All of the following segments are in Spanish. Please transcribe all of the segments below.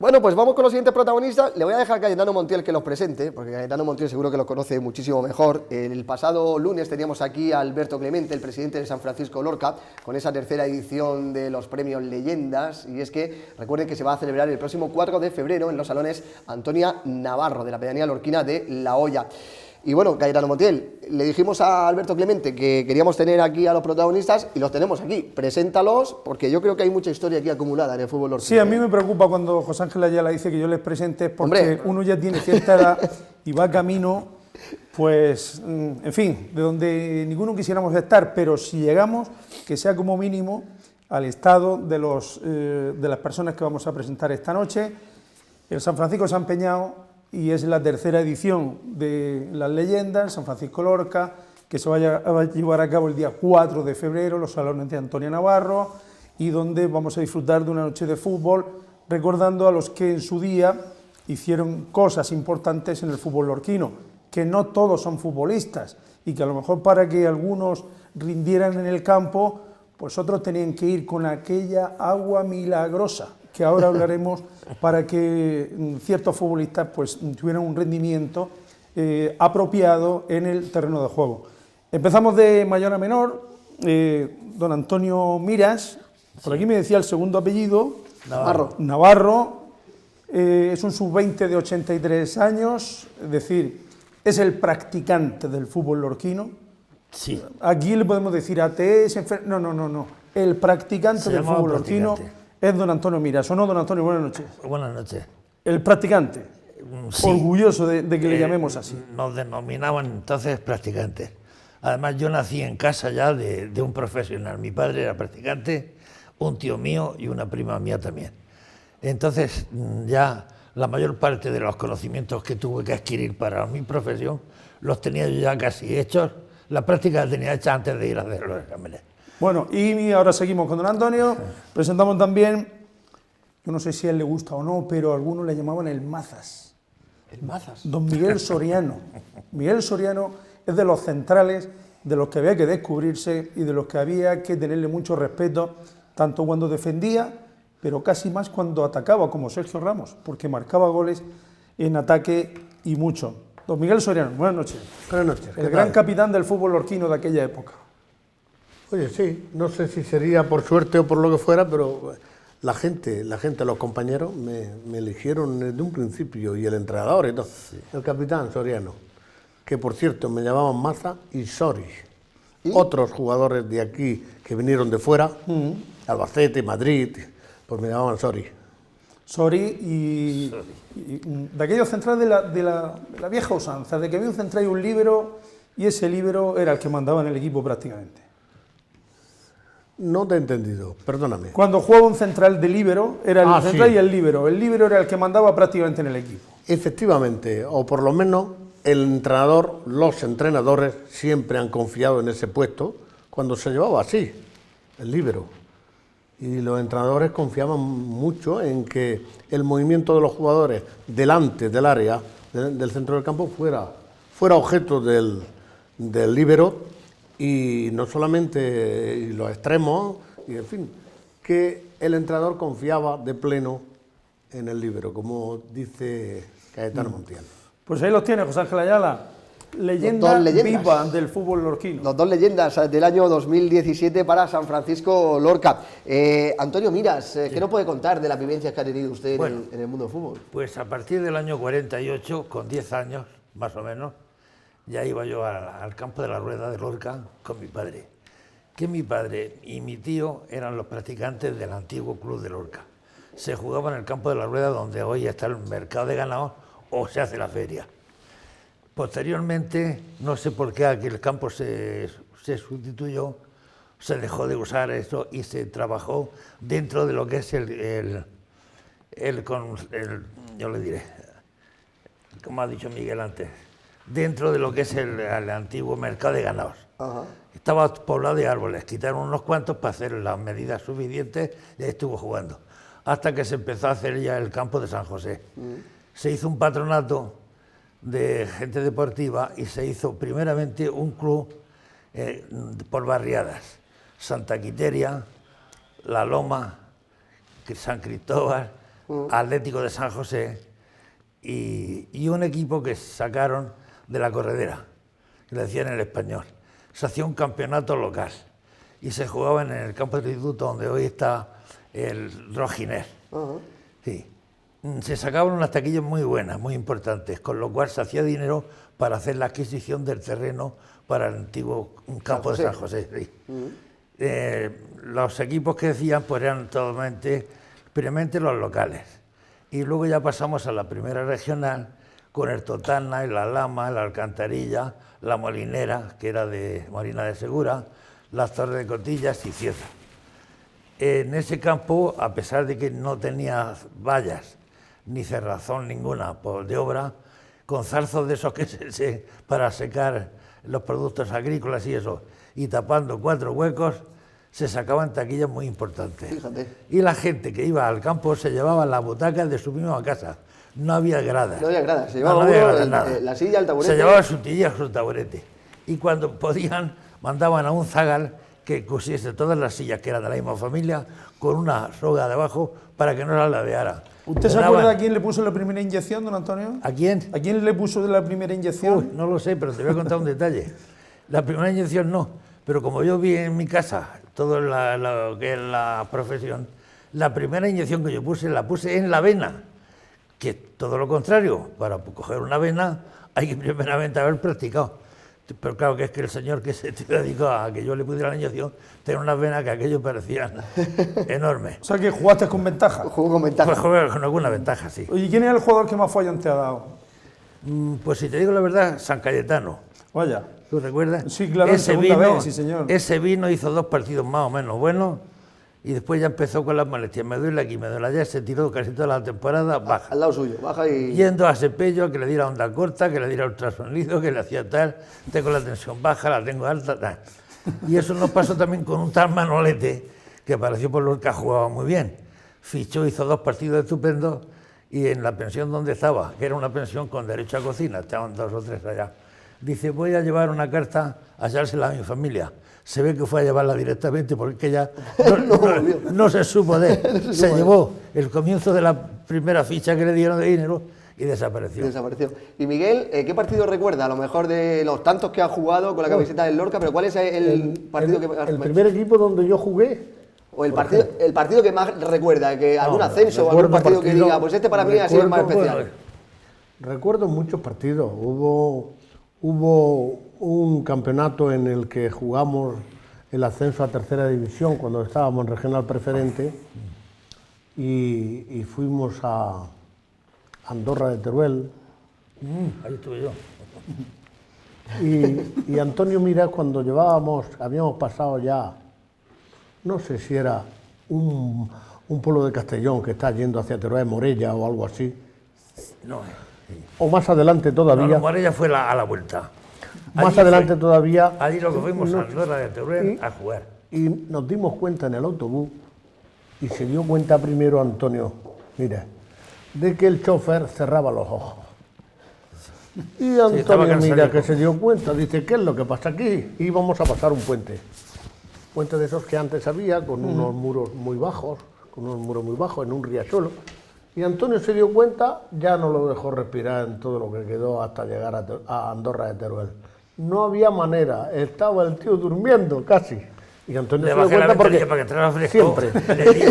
Bueno, pues vamos con los siguientes protagonistas. Le voy a dejar a Cayetano Montiel que los presente, porque Cayetano Montiel seguro que los conoce muchísimo mejor. El pasado lunes teníamos aquí a Alberto Clemente, el presidente de San Francisco Lorca, con esa tercera edición de los premios Leyendas. Y es que recuerden que se va a celebrar el próximo 4 de febrero en los salones Antonia Navarro, de la pedanía lorquina de La Hoya. Y bueno, Cayetano Montiel, le dijimos a Alberto Clemente que queríamos tener aquí a los protagonistas y los tenemos aquí. Preséntalos, porque yo creo que hay mucha historia aquí acumulada en el fútbol lorquino. Sí, a mí me preocupa cuando José Ángel Ayala dice que yo les presente, porque uno ya tiene cierta edad y va camino, pues, en fin, de donde ninguno quisiéramos estar, pero si llegamos, que sea como mínimo al estado de las personas que vamos a presentar esta noche. El San Francisco se ha empeñado y es la tercera edición de las leyendas, San Francisco Lorca, que se va a llevar a cabo el día 4 de febrero, los salones de Antonia Navarro, y donde vamos a disfrutar de una noche de fútbol, recordando a los que en su día hicieron cosas importantes en el fútbol lorquino, que no todos son futbolistas, y que a lo mejor para que algunos rindieran en el campo, pues otros tenían que ir con aquella agua milagrosa, que ahora hablaremos, para que ciertos futbolistas pues tuvieran un rendimiento apropiado en el terreno de juego. Empezamos de mayor a menor. Don Antonio Miras, por aquí me decía el segundo apellido, Navarro, es un sub-20 de 83 años, es decir, es el practicante del fútbol lorquino. Sí. Aquí le podemos decir ATS, no, el practicante del fútbol lorquino es don Antonio Miras. ¿O no, don Antonio? Buenas noches. Buenas noches. El practicante, sí. Orgulloso de que le llamemos así. Nos denominaban entonces practicantes. Además, yo nací en casa ya de un profesional. Mi padre era practicante, un tío mío y una prima mía también. Entonces, ya la mayor parte de los conocimientos que tuve que adquirir para mi profesión los tenía yo ya casi hechos. La práctica la tenía hecha antes de ir a hacer los exámenes. Bueno, y ahora seguimos con don Antonio. Presentamos también, yo no sé si a él le gusta o no, pero algunos le llamaban el Mazas. ¿El Mazas? Don Miguel Soriano. Miguel Soriano es de los centrales de los que había que descubrirse y de los que había que tenerle mucho respeto, tanto cuando defendía, pero casi más cuando atacaba, como Sergio Ramos, porque marcaba goles en ataque y mucho. Don Miguel Soriano, buenas noches. Buenas noches. El gran capitán del fútbol lorquino de aquella época. Oye, sí, no sé si sería por suerte o por lo que fuera, pero la gente, los compañeros me eligieron desde un principio, y el entrenador y todo, sí. El capitán Soriano, que por cierto me llamaban Maza y Sori. ¿Y? Otros jugadores de aquí que vinieron de fuera, Albacete, Madrid, pues me llamaban Sori. Sori y de aquellos centrales de la vieja usanza, de que había un central y un líbero, y ese líbero era el que mandaba en el equipo prácticamente. No te he entendido, perdóname. Cuando jugaba un central de líbero, era el central, sí. Y el líbero era el que mandaba prácticamente en el equipo. Efectivamente, o por lo menos el entrenador, los entrenadores siempre han confiado en ese puesto cuando se llevaba así, el líbero. Y los entrenadores confiaban mucho en que el movimiento de los jugadores delante del área, del centro del campo, fuera objeto del líbero, y no solamente los extremos, y en fin, que el entrenador confiaba de pleno en el líbero, como dice Cayetano Montiel. Pues ahí los tiene José Ángel Ayala, leyenda viva del fútbol lorquino. Los dos leyendas del año 2017 para San Francisco Lorca. Antonio Miras, ¿qué nos puede contar de las vivencias que ha tenido usted en el mundo del fútbol? Pues a partir del año 48, con 10 años más o menos, ya iba yo al campo de la Rueda de Lorca con mi padre. Que mi padre y mi tío eran los practicantes del antiguo club de Lorca. Se jugaba en el campo de la Rueda, donde hoy está el mercado de ganados o se hace la feria. Posteriormente, no sé por qué aquel campo se sustituyó, se dejó de usar eso y se trabajó dentro de lo que es yo le diré, como ha dicho Miguel antes, dentro de lo que es el antiguo mercado de ganados. Ajá. Estaba poblado de árboles, quitaron unos cuantos para hacer las medidas suficientes y ahí estuvo jugando. Hasta que se empezó a hacer ya el campo de San José. Se hizo un patronato de gente deportiva y se hizo primeramente un club por barriadas. Santa Quiteria, La Loma, San Cristóbal, Atlético de San José y un equipo que sacaron de la Corredera, que le decían en el Español. Se hacía un campeonato local y se jugaba en el campo del instituto donde hoy está el Rojiner. Sí. Se sacaban unas taquillas muy buenas, muy importantes, con lo cual se hacía dinero para hacer la adquisición del terreno para el antiguo campo de San José. Sí. Los equipos que decían pues eran primeramente los locales. Y luego ya pasamos a la primera regional con el Totana, el Alhama, la Alcantarilla, la Molinera, que era de Molina de Segura, las Torres de Cotillas y Cieza. En ese campo, a pesar de que no tenía vallas ni cerrazón ninguna de obra, con zarzos de esos que para secar los productos agrícolas y eso, y tapando 4 huecos, se sacaban taquillas muy importantes. Fíjate. Y la gente que iba al campo se llevaba las butacas de su misma casa. No había gradas. No había gradas, se llevaba la silla, el taburete. Se llevaba su tilla, su taburete. Y cuando podían, mandaban a un zagal que cosiese todas las sillas que eran de la misma familia con una soga debajo para que no las ladeara. ¿Usted se acuerda a quién le puso la primera inyección, don Antonio? ¿A quién? ¿A quién le puso la primera inyección? Uy, no lo sé, pero te voy a contar un detalle. La primera inyección no, pero como yo vi en mi casa todo lo que es la profesión, la primera inyección que yo puse, la puse en la vena, que todo lo contrario, para coger una vena hay que primeramente haber practicado. Pero claro que es que el señor que se dedicó a que yo le pudiera la inyección tenía unas venas que aquello parecían enormes. O sea que jugaste con ventaja. Jugó con ventaja. Pues jugué con alguna ventaja, sí. Oye, ¿quién es el jugador que más follón te ha dado? Pues si te digo la verdad, San Cayetano. Vaya. ¿Tú recuerdas? Sí, claro, en segunda vez, sí, señor. Ese vino, hizo 2 partidos más o menos buenos y después ya empezó con las molestias. Me duele aquí, me duele allá, se tiró casi toda la temporada baja. Al lado suyo, baja y... Yendo a Sepello, que le diera onda corta, que le diera ultrasonido, que le hacía tal, tengo la tensión baja, la tengo alta, tal. Y eso nos pasó también con un tal Manolete, que apareció por Lorca, jugaba muy bien. Fichó, hizo 2 partidos estupendos y en la pensión donde estaba, que era una pensión con derecho a cocina, estaban 2 o 3 allá, dice, voy a llevar una carta a hallársela a mi familia. Se ve que fue a llevarla directamente porque ella no se supo de él. Se llevó el comienzo de la primera ficha que le dieron de dinero y desapareció. Y Miguel, ¿qué partido recuerda? A lo mejor de los tantos que ha jugado con la camiseta del Lorca, pero ¿cuál es el partido que más... El primer equipo donde yo jugué. O el partido que más recuerda, que algún ascenso o algún partido que diga, pues este para mí ha sido el más especial. Recuerdo muchos partidos. Hubo un campeonato en el que jugamos el ascenso a tercera división cuando estábamos en regional preferente y fuimos a Andorra de Teruel. Ahí estuve yo. Y Antonio Mira, cuando habíamos pasado ya, no sé si era un pueblo de Castellón que está yendo hacia Teruel, Morella o algo así. No. O más adelante todavía. No, Morella fue a la vuelta. Más adelante todavía. Allí lo que fuimos a Andorra de Teruel a jugar. Y nos dimos cuenta en el autobús, y se dio cuenta primero Antonio, mira, de que el chofer cerraba los ojos. Y Antonio Mira que se dio cuenta, dice, ¿qué es lo que pasa aquí? Y íbamos a pasar un puente. Puente de esos que antes había, con unos muros muy bajos, en un riachuelo. Y Antonio se dio cuenta, ya no lo dejó respirar en todo lo que quedó hasta llegar a Andorra de Teruel. No había manera, estaba el tío durmiendo casi. Y Antonio le se dio bajé cuenta la porque para que entrara fresco, siempre. le di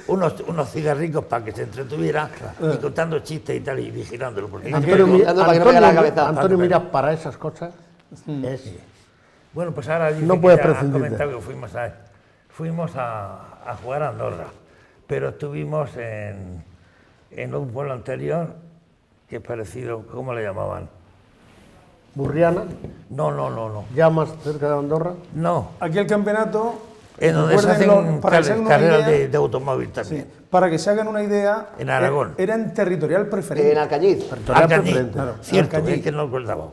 unos cigarricos para que se entretuviera y contando chistes y tal y vigilándolo. Porque Antonio Mira para esas cosas es... Bueno, pues ahora dice no puedes que ya prescindir. Comentado que fuimos a jugar a Andorra, pero estuvimos en un pueblo anterior que es parecido, ¿cómo le llamaban? Burriana. No. ¿Ya más cerca de Andorra? No. Aquí el campeonato... En donde se hacen carreras de automóvil también. Sí, para que se hagan una idea... En Aragón. Era en territorial preferente. En Alcañiz. Alcañiz, claro. cierto, Alcañiz. es que no lo acordaba.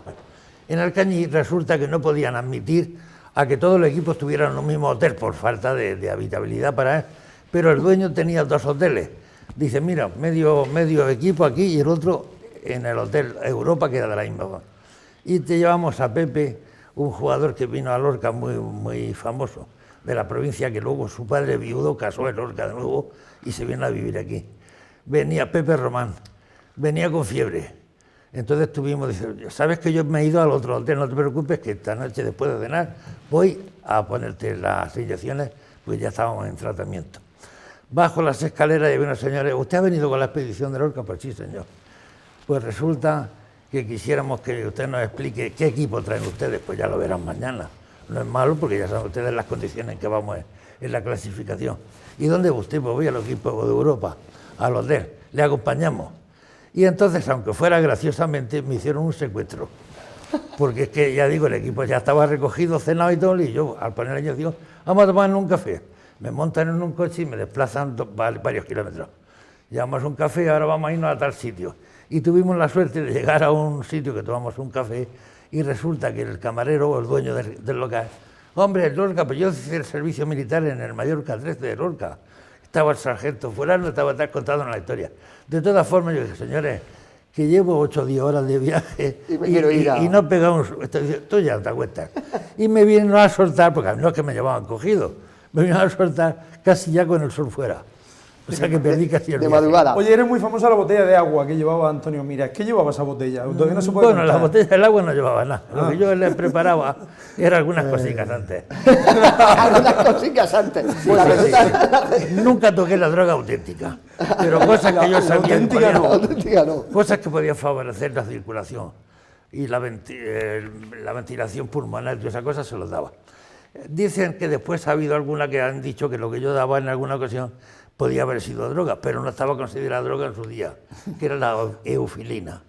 En Alcañiz resulta que no podían admitir a que todo el equipo estuviera en un mismo hotel por falta de habitabilidad para él, pero el dueño tenía 2 hoteles. Dice, mira, medio equipo aquí y el otro en el Hotel Europa, que era de la misma. Y te llevamos a Pepe, un jugador que vino a Lorca muy famoso, de la provincia, que luego su padre viudo casó en Lorca de nuevo y se vino a vivir aquí. venía Pepe Román, venía con fiebre. Entonces estuvimos diciendo, sabes que yo me he ido al otro hotel, no te preocupes, que esta noche después de cenar voy a ponerte las inyecciones, pues ya estábamos en tratamiento. Bajo las escaleras y había una señora, ¿usted ha venido con la expedición de Lorca? Pues sí, señor. Pues resulta que quisiéramos que usted nos explique qué equipo traen ustedes, pues ya lo verán mañana. No es malo porque ya saben ustedes las condiciones en que vamos en la clasificación. ¿Y dónde va usted? Pues voy al equipo de Europa, al hotel, le acompañamos. Y entonces, aunque fuera graciosamente, me hicieron un secuestro. Porque es que, ya digo, el equipo ya estaba recogido, cenado y todo, y yo, al poner la inyección, vamos a tomarnos un café. Me montan en un coche y me desplazan varios kilómetros. Llevamos un café, ahora vamos a irnos a tal sitio. Y tuvimos la suerte de llegar a un sitio que tomamos un café y resulta que el camarero o el dueño del local, hombre, Lorca, pues yo hice el servicio militar en el Mallorca 13 de Lorca. Estaba el sargento fulano, estaba contando la historia. De todas formas, yo dije, señores, que llevo 8 o 10 horas de viaje y no he pegado un... Tú ya te acuestas. Y me vienen a soltar, porque no es que me llevaban cogido, me vienen a soltar casi ya con el sol fuera. O sea que perdí casi el de viaje. madrugada. Oye, eres muy famosa la botella de agua que llevaba Antonio Mira. ¿Qué llevaba esa botella? Todavía no se puede Bueno, contar. la botella del agua no llevaba nada. Lo que yo les preparaba era algunas cositas antes. Algunas cositas antes. La receta- Nunca toqué la droga auténtica, pero cosas que yo sabía que auténtica no. auténtica no. cosas que podían favorecer la circulación y la ventilación pulmonar y esas cosas se los daba. Dicen que después ha habido alguna que han dicho que lo que yo daba en alguna ocasión podía haber sido droga, pero no estaba considerada droga en su día, que era la eufilina.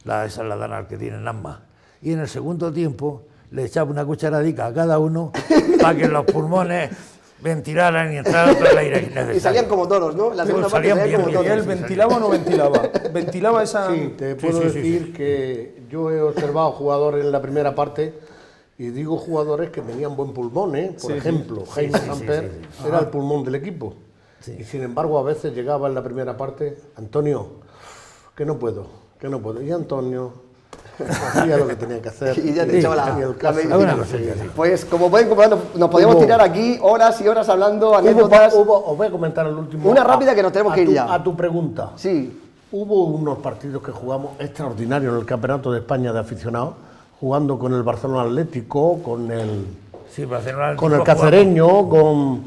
Esa es la dan al que tienen asma. Y en el segundo tiempo le echaba una cucharadica a cada uno para que los pulmones ventilaran y entraran todo el aire innecesario. Y salían como toros, ¿no? La segunda parte salían salían como bien, ¿Y toros. él ventilaba o no ventilaba? ¿Ventilaba esa...? Sí, te puedo sí, decir que yo he observado jugadores en la primera parte y digo jugadores que tenían buen pulmón, ¿eh? Por ejemplo, Jaime Samper era el pulmón del equipo. Y sin embargo a veces llegaba en la primera parte, Antonio, que no puedo. Y Antonio hacía lo que tenía que hacer. Y ya te echaba la Alguna medicina. cosilla, sí. Pues como pueden comprobar, nos podemos tirar aquí horas y horas hablando, anécdotas. Os voy a comentar el último. Una rápida que nos tenemos que ir ya. A tu pregunta. Sí. Hubo unos partidos que jugamos extraordinarios en el Campeonato de España de aficionados, jugando con el Barcelona Atlético, con el Sí, Barcelona con el Atlético Cacereño, con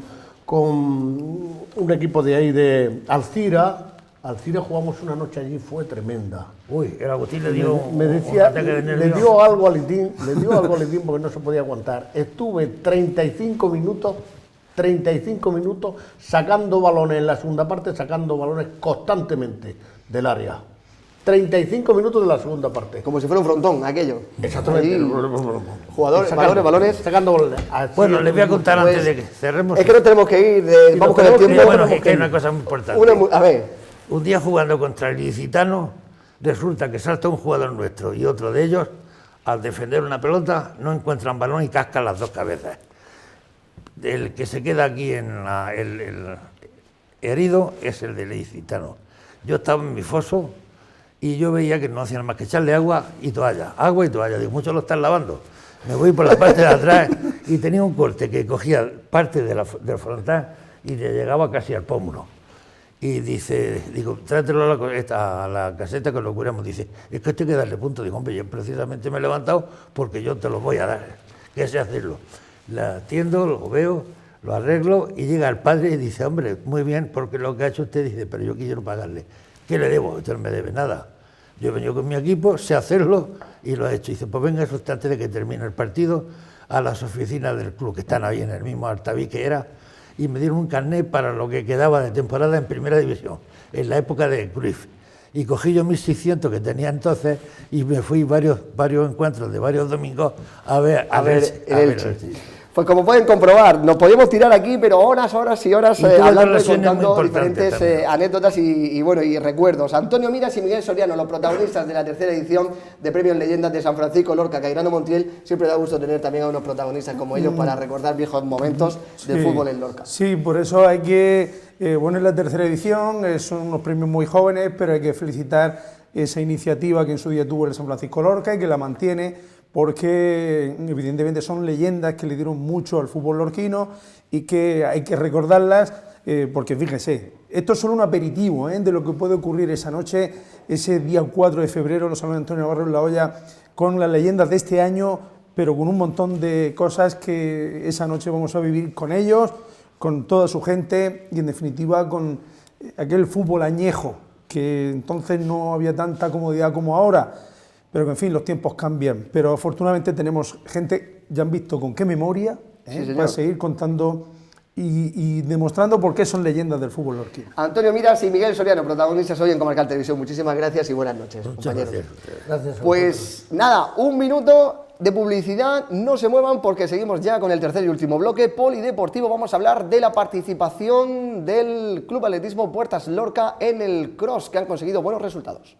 un equipo de ahí de Alcira. Alcira jugamos una noche allí, fue tremenda. Uy, el Agustín le dio Me un decía, ataque de le nervios. dio algo a Litín, porque no se podía aguantar. Estuve 35 minutos sacando balones en la segunda parte, sacando balones constantemente del área. 35 minutos de la segunda parte. Como si fuera un frontón, aquello. Exactamente. Ahí, jugadores, balones. Sacando balones. Así Bueno, les voy a contar Pues, antes de que cerremos. Es que no tenemos que ir, vamos con el tenemos que tiempo. ir, Bueno, tenemos es que hay una cosa muy importante. A ver, Un día jugando contra el Ilicitano, resulta que salta un jugador nuestro y otro de ellos, al defender una pelota, no encuentran balón y cascan las dos cabezas. El que se queda aquí el herido es el del Ilicitano. Yo estaba en mi foso y yo veía que no hacían más que echarle agua y toalla. Digo, muchos lo están lavando. Me voy por la parte de atrás y tenía un corte que cogía parte del frontal y le llegaba casi al pómulo. Y digo, trátelo a la caseta que lo curamos. Dice, es que esto hay que darle punto. Digo, hombre, yo precisamente me he levantado porque yo te lo voy a dar, que sé hacerlo. La atiendo, lo veo, lo arreglo y llega el padre y dice, hombre, muy bien, porque lo que ha hecho usted, dice, pero yo quiero pagarle. ¿Qué le debo? Usted no me debe nada. Yo he venido con mi equipo, sé hacerlo y lo he hecho. Dice, pues venga usted antes de que termine el partido a las oficinas del club, que están ahí en el mismo Altaví que era, y me dieron un carnet para lo que quedaba de temporada en Primera División, en la época de Cruyff. Y cogí yo 1.600 que tenía entonces y me fui varios encuentros de varios domingos a ver el Elche. Pues como pueden comprobar, nos podemos tirar aquí, pero horas y horas Y tuve hablando y relaciones muy contando importantes diferentes también. anécdotas y recuerdos. Antonio Miras y Miguel Soriano, los protagonistas de la tercera edición de Premios Leyendas de San Francisco Lorca, Cairano Montiel. Siempre da gusto tener también a unos protagonistas como ellos para recordar viejos momentos del fútbol en Lorca. Sí, por eso hay que, bueno, es la tercera edición, son unos premios muy jóvenes, pero hay que felicitar esa iniciativa que en su día tuvo el San Francisco Lorca y que la mantiene, porque evidentemente son leyendas que le dieron mucho al fútbol lorquino y que hay que recordarlas, porque fíjese, Esto es solo un aperitivo de lo que puede ocurrir esa noche, ese día 4 de febrero en los Salones Antonio Navarro en La Hoya, con las leyendas de este año, pero con un montón de cosas que esa noche vamos a vivir con ellos, con toda su gente y en definitiva con aquel fútbol añejo, que entonces no había tanta comodidad como ahora, pero que en fin, los tiempos cambian. Pero afortunadamente tenemos gente, ya han visto con qué memoria, para seguir contando y demostrando por qué son leyendas del fútbol lorquino. Antonio Miras y Miguel Soriano, protagonistas hoy en Comarcal Televisión. Muchísimas gracias y buenas noches, compañeros. Gracias. Pues nada, un minuto de publicidad, no se muevan porque seguimos ya con el tercer y último bloque polideportivo. Vamos a hablar de la participación del Club Atletismo Puertas Lorca en el Cross, que han conseguido buenos resultados.